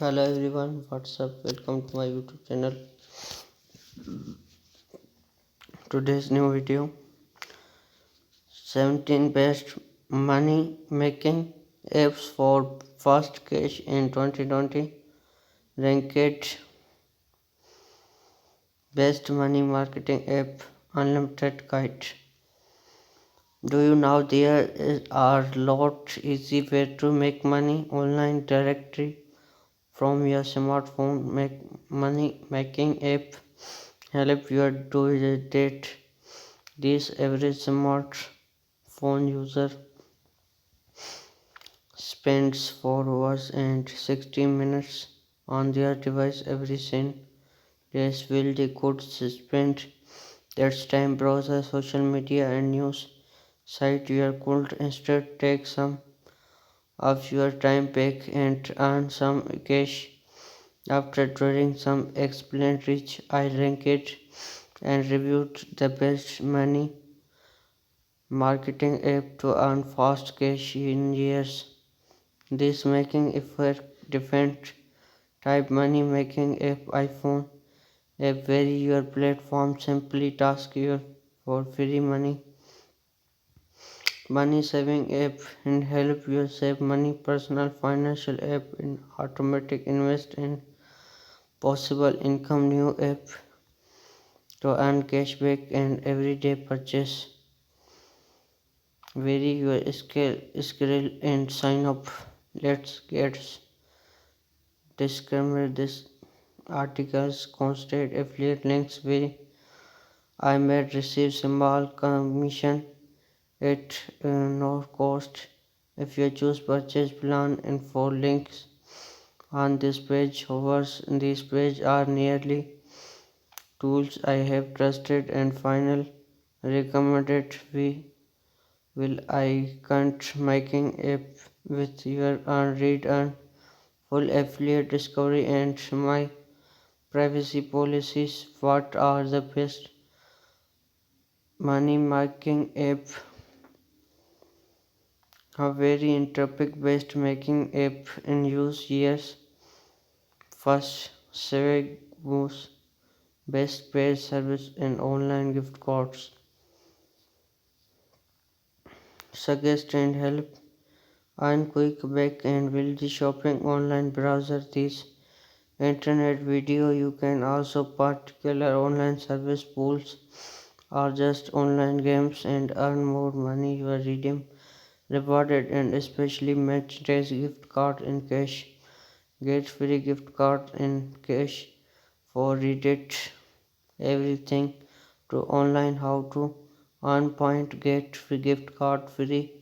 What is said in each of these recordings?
Hello everyone, what's up? Welcome to my YouTube channel. Today's new video 17 best money making apps for fast cash in 2020. Ranked best money marketing app unlimited guide. Do you know are lot easy way to make money online directly from your smartphone? Make money making app help you do it. This average smartphone user spends 4 hours and 60 minutes on their device every single day. Will they could spend that time browser, social media and news site. You could instead take some of your time back and earn some cash after trading some excellent rich. I ranked and reviewed the best money marketing app to earn fast cash in years. This making effort different type money making app iPhone app where your platform simply task you for free money saving app and help you save money personal financial app in automatic invest in possible income new app to earn cashback and everyday purchase vary your skill and sign up. Let's get disclaimer. This articles constant affiliate links where I may receive small commission at no cost if you choose purchase plan and for links on this page. However, these pages are nearly tools I have trusted and final recommended. We will I can't making app with your earn read earn full affiliate discovery and my privacy policies. What are the best money making app? A very topic based making app in use years. First, Swagbucks, best paid service in online gift cards. Suggest and help earn quick back and will the shopping online browser this internet video. You can also particular online service pools or just online games and earn more money. You are redeem rewarded and especially match days gift card in cash. Get free gift card in cash for read everything to online how to earn point get free gift card free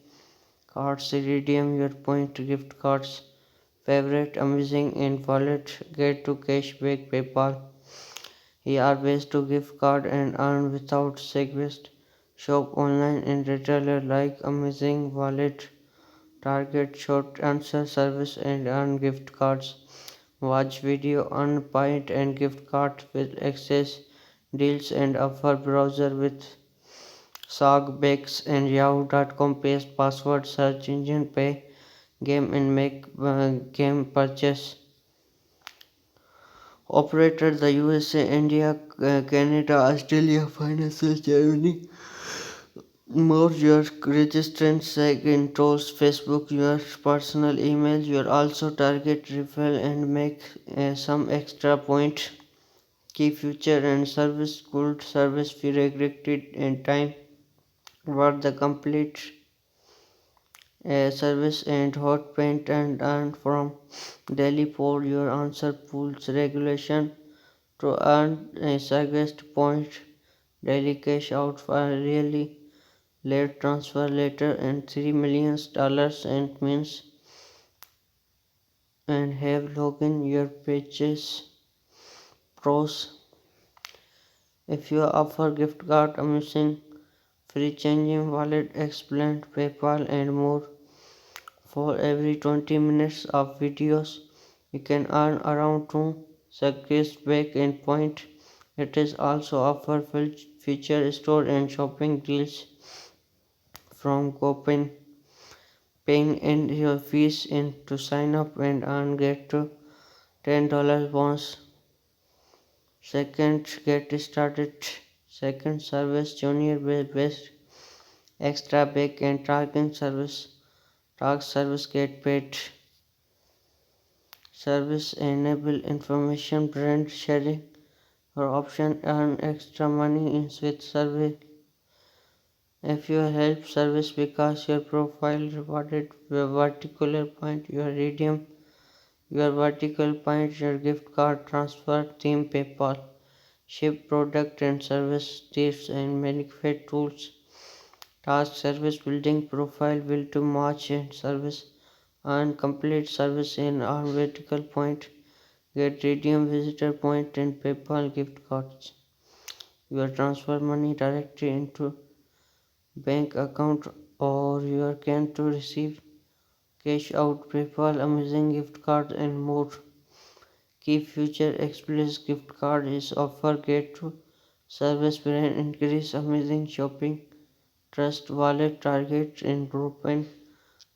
cards redeem your point gift cards favorite amazing in wallet get to cashback PayPal. Here are ways to gift card and earn without segwest. Shop online in retailer like Amazing Wallet, Target, Short Answer Service and earn gift cards. Watch video, earn point and gift card with access deals and offer browser with Swagbucks and Yahoo.com paste password search engine pay game and make game purchase. Operator the USA, India, Canada, Australia, Financial Germany. More your registrant second tools, Facebook, your personal email. You also target refill and make some extra point. Key feature and service good service fee regulated and time. What the complete service and hot paint and earn from daily for your answer pools regulation to earn a suggest point daily cash out for really late transfer later and $3 million and means and have login your pages pros if you offer gift card amazing free changing wallet explained PayPal and more. For every 20 minutes of videos, you can earn around 2 seconds back in point. It is also offer feature store and shopping deals from coupon paying in your fees in to sign up and earn get to $10 bonus. Second, get started. Second, service junior best extra big and tracking service. Task service get paid. Service enable information brand sharing or option earn extra money in with service. If you help service because your profile rewarded your vertical point, your redeem your vertical point, your gift card transfer, theme PayPal, ship product and service tips and benefit tools, task service building profile build to match and service and complete service in our vertical point, get redeem visitor point and PayPal gift cards. You transfer money directly into bank account or you can to receive cash out, PayPal, Amazing gift cards and more. Key future Express gift card is offer get to service brand increase amazing shopping trust wallet target and group and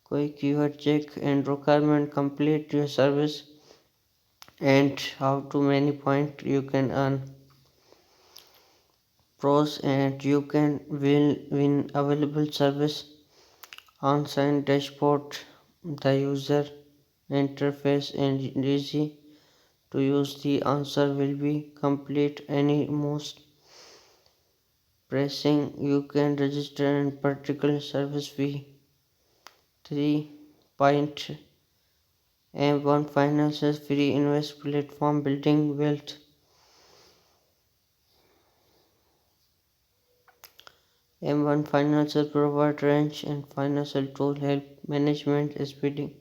quick your check and requirement complete your service and how to many point you can earn pros and you can win available service on-site dashboard the user interface and easy to use the answer will be complete any most pressing you can register and particular service fee 3 point M1 finances free invest platform building wealth M1 financial provide range and financial tool help management speeding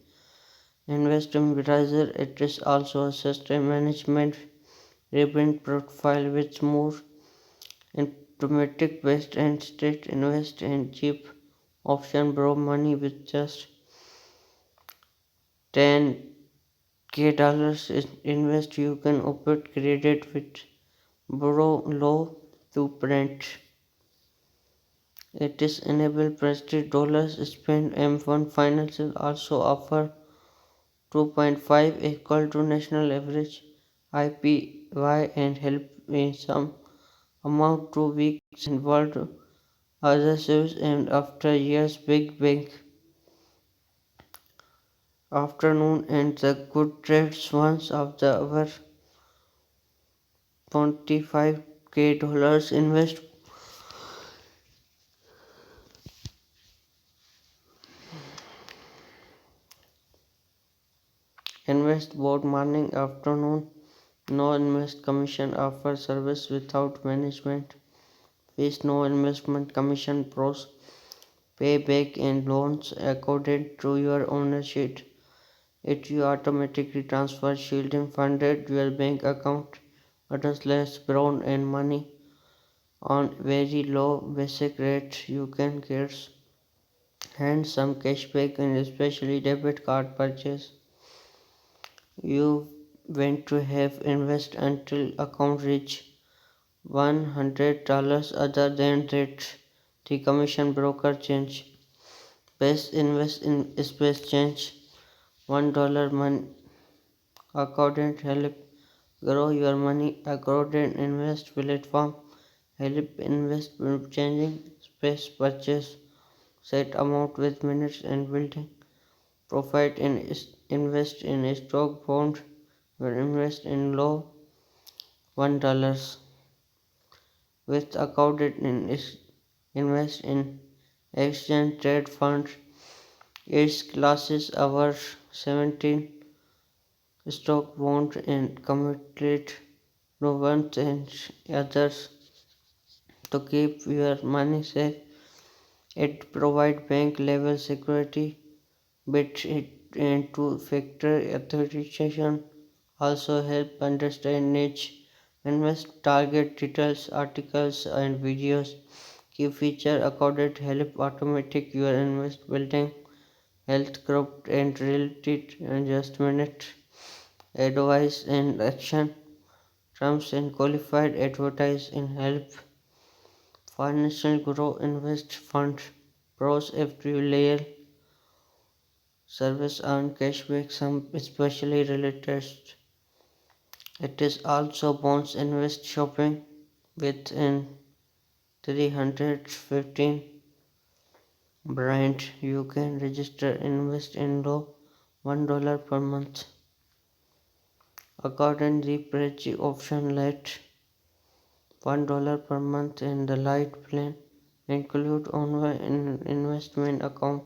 investment advisor it is also a system management rebrand profile with more automatic best and state invest and cheap option borrow money with just 10k dollars invest you can open credit with borrow low to print it is enable prestige dollars spend M1 financial also offer 2.5 equal to national average IPY and help in some amount 2 weeks involved other service and after years big bank afternoon and the good trades once of the over 25k dollars invest both morning afternoon no invest commission offer service without management fees no investment commission pros pay back in loans according to your ownership it you automatically transfer shielding funded your bank account others less brown and money on very low basic rate you can get and some cashback and especially debit card purchase you want to have invest until account reach $100 other than that the commission broker change best invest in space change $1 money account help grow your money according invest platform help invest changing space purchase set amount with minutes and building profit in invest in stock bond or invest in low $1 with accounted in invest in exchange trade funds its classes our 17 stock bond and committed no one and others to keep your money safe. It provides bank level security, but it and two factor authentication also help understand niche invest target details, articles and videos. Key feature accorded help automatic your invest building health group and related adjustment advice and action terms and qualified advertise and help financial grow invest fund pros every layer service and cashback some especially related It is also bonds invest shopping with an 315 brand. You can register invest in low $1 per month. According the price option let $1 per month in the light plan include online investment account.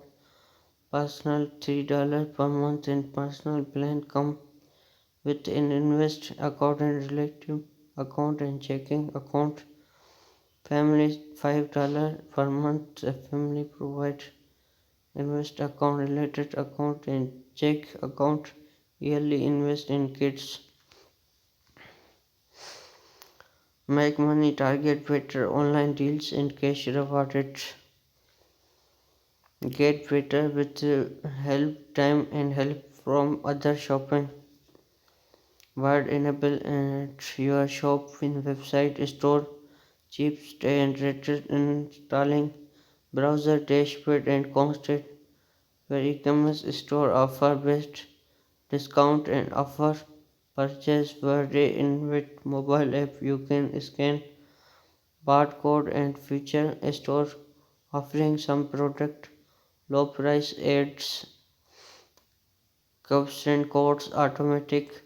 Personal $3 per month in personal plan come with an invest account and relative account and checking account. Family $5 per month. The family provides invest account, related account and check account. Yearly invest in kids. Make money target better online deals and cash rewarded. Get better with help time and help from other shopping. Word enable and your shop in website store cheap and rated installing browser dashboard and constant where e-commerce store offer best discount and offer purchase birthday invite mobile app you can scan barcode and feature store offering some product low price ads caption codes automatic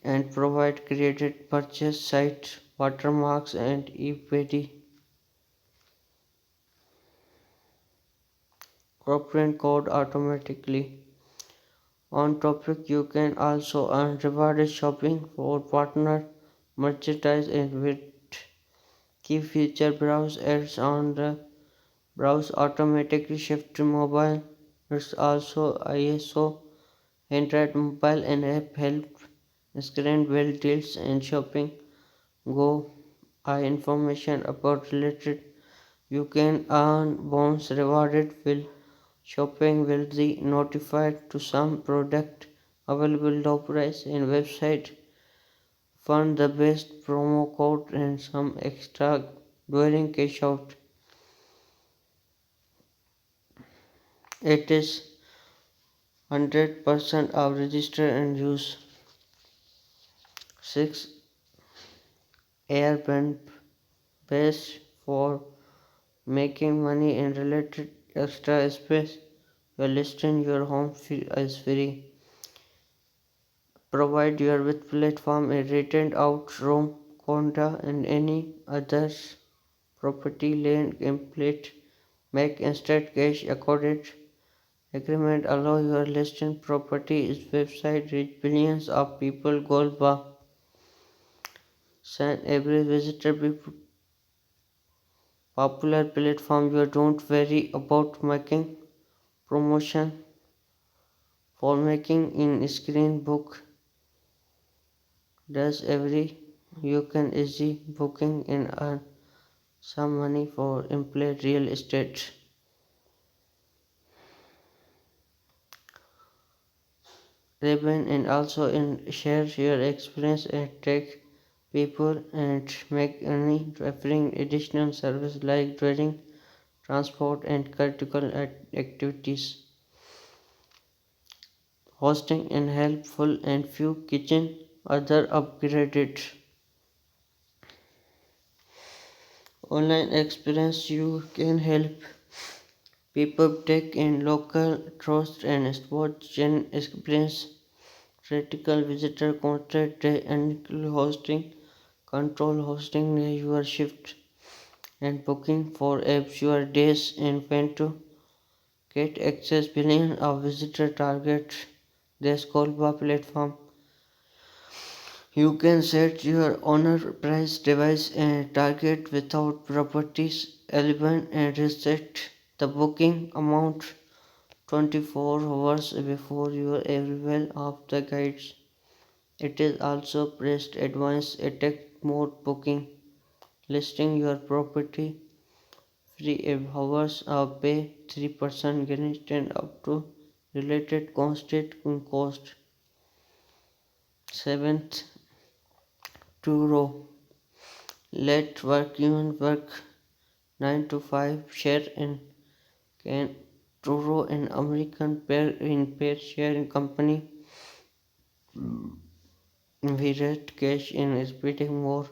and provide created purchase site watermarks and EPD coupon code automatically. On topic you can also earn rewarded shopping for partner merchandise and with key feature browse ads on the browse automatically shift to mobile. It's also ISO Android mobile and app help screen well deals and shopping go eye information about related you can earn bonus rewarded will shopping will be notified to some product available low price and website fund the best promo code and some extra during cash out. It is 100% of register and use. 6 airbnb best for making money and related extra space while listing your home is free. Provide your with platform a rented out room, condo and any other property land template. Make instant cash accorded agreement allow your listing property is website reach billions of people goal bar. Send every visitor be popular platform you don't worry about making promotion for making in screen book does every you can easy booking and earn some money for employed real estate. Raven and also in share your experience and take people and make money offering additional service like trading, transport and critical activities. Hosting and helpful and few kitchen other upgraded. Online experience you can help people take in local trust and sports gen experience critical visitor contact and hosting control hosting your shift and booking for apps your days and when to get access billion of visitor target this Kolba platform. You can set your owner price device and target without properties element and reset the booking amount 24 hours before your arrival of the guides. It is also pressed advanced attack mode booking listing your property free hours of pay 3% guaranteed up to related constant cost. 7th to row. Let work even work 9 to 5 share in can Turo an American pair in pair sharing company We rate cash in speeding more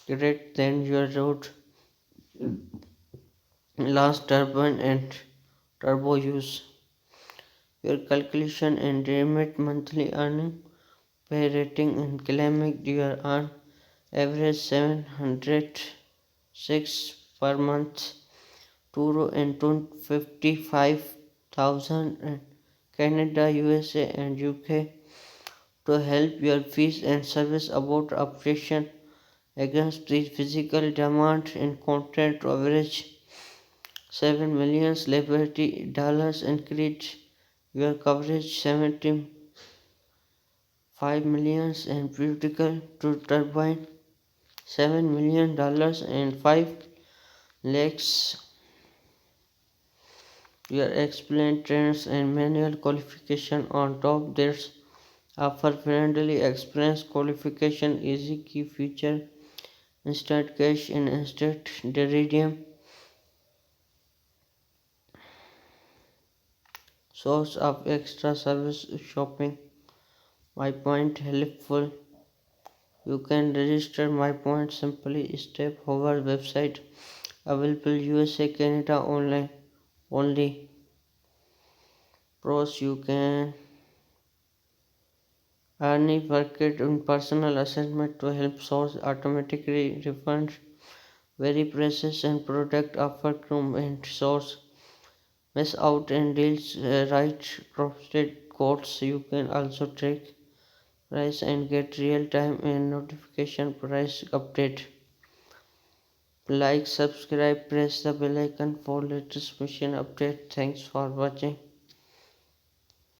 great than your road last turbine and turbo use. Your calculation and remit monthly earning pay rating and claiming your earn average 706 per month, Euro and 255,000 in Canada, USA and UK to help your fees and service about operation against the physical demand and content average 7 million Liberty dollars increase your coverage 75 millions and critical to turbine $7 million and 5 lakhs. Your explain trends and manual qualification on top. There's offer friendly experience qualification easy key feature instant cash and instant redeem source of extra service shopping. My point helpful. You can register my point simply step over website available USA Canada online only. Pros you can earn a bucket in personal assessment to help source automatically refunds very precious and product offer room and source miss out and deals right trusted codes. You can also track price and get real time and notification price update. Like, subscribe, press the bell icon for latest mission update. Thanks for watching.